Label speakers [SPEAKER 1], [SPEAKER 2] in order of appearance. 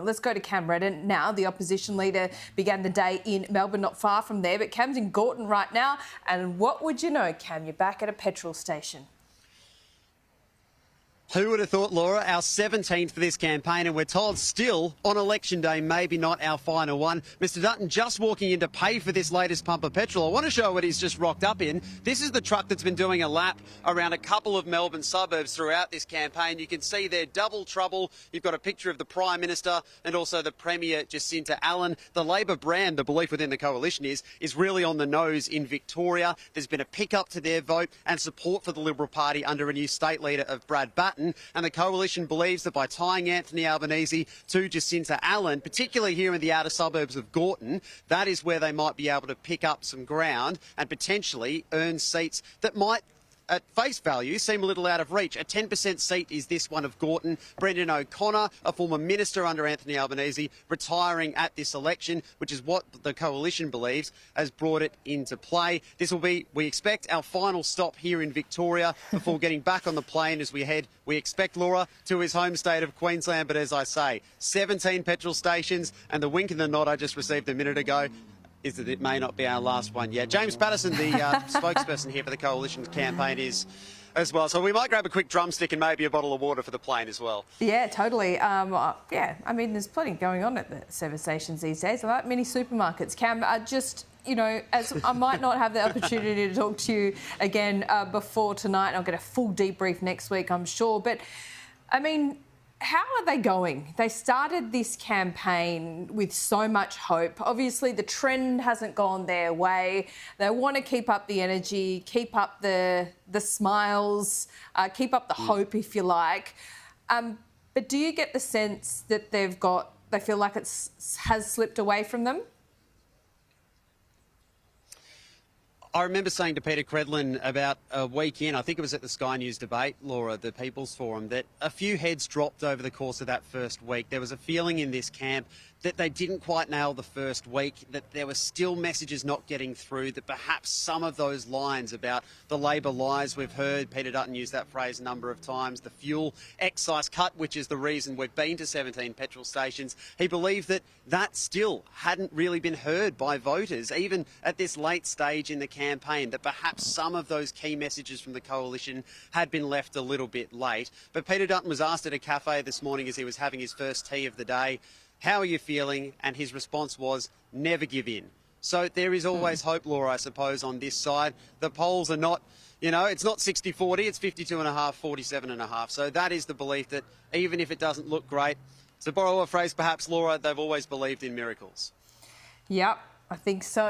[SPEAKER 1] Let's go to Cam Redden now. The opposition leader began the day in Melbourne, not far from there, but Cam's in Gorton right now. And what would you know, Cam, you're back at a petrol station.
[SPEAKER 2] Who would have thought, Laura, our 17th for this campaign, and we're told still on election day, maybe not our final one. Mr Dutton just walking in to pay for this latest pump of petrol. I want to show what he's just rocked up in. This is the truck that's been doing a lap around a couple of Melbourne suburbs throughout this campaign. You can see there, double trouble. You've got a picture of the Prime Minister and also the Premier, Jacinta Allen. The Labor brand, the belief within the coalition is really on the nose in Victoria. There's been a pick-up to their vote and support for the Liberal Party under a new state leader of Brad Dutton. And the coalition believes that by tying Anthony Albanese to Jacinta Allen, particularly here in the outer suburbs of Gorton, that is where they might be able to pick up some ground and potentially earn seats that might, at face value, seem a little out of reach. A 10% seat is this one of Gorton. Brendan O'Connor, a former minister under Anthony Albanese, retiring at this election, which is what the coalition believes has brought it into play. This will be, we expect, our final stop here in Victoria before getting back on the plane as we head, we expect, Laura, to his home state of Queensland. But as I say, 17 petrol stations, and the wink and the nod I just received a minute ago is that it may not be our last one yet. James Patterson, the spokesperson here for the Coalition's campaign, is as well. So we might grab a quick drumstick and maybe a bottle of water for the plane as well.
[SPEAKER 1] Yeah, totally. Yeah, I mean, there's plenty going on at the service stations these days, like many supermarkets. Cam, just, you know, as I might not have the opportunity to talk to you again before tonight, I'll get a full debrief next week, I'm sure. But, I mean, how are they going? They started this campaign with so much hope. Obviously, the trend hasn't gone their way. They want to keep up the energy, keep up the smiles, keep up the hope, if you like. But do you get the sense that they feel like it has slipped away from them?
[SPEAKER 2] I remember saying to Peter Credlin about a week in, I think it was at the Sky News debate, Laura, the People's Forum, that a few heads dropped over the course of that first week. There was a feeling in this camp that they didn't quite nail the first week, that there were still messages not getting through, that perhaps some of those lines about the Labor lies we've heard, Peter Dutton used that phrase a number of times, the fuel excise cut, which is the reason we've been to 17 petrol stations, he believed that that still hadn't really been heard by voters, even at this late stage in the campaign, that perhaps some of those key messages from the coalition had been left a little bit late. But Peter Dutton was asked at a cafe this morning as he was having his first tea of the day, how are you feeling? And his response was, never give in. So there is always hope, Laura, I suppose, on this side. The polls are not, you know, it's not 60-40, it's 52.5, 47.5. So that is the belief that even if it doesn't look great, to borrow a phrase perhaps, Laura, they've always believed in miracles.
[SPEAKER 1] Yep, I think so.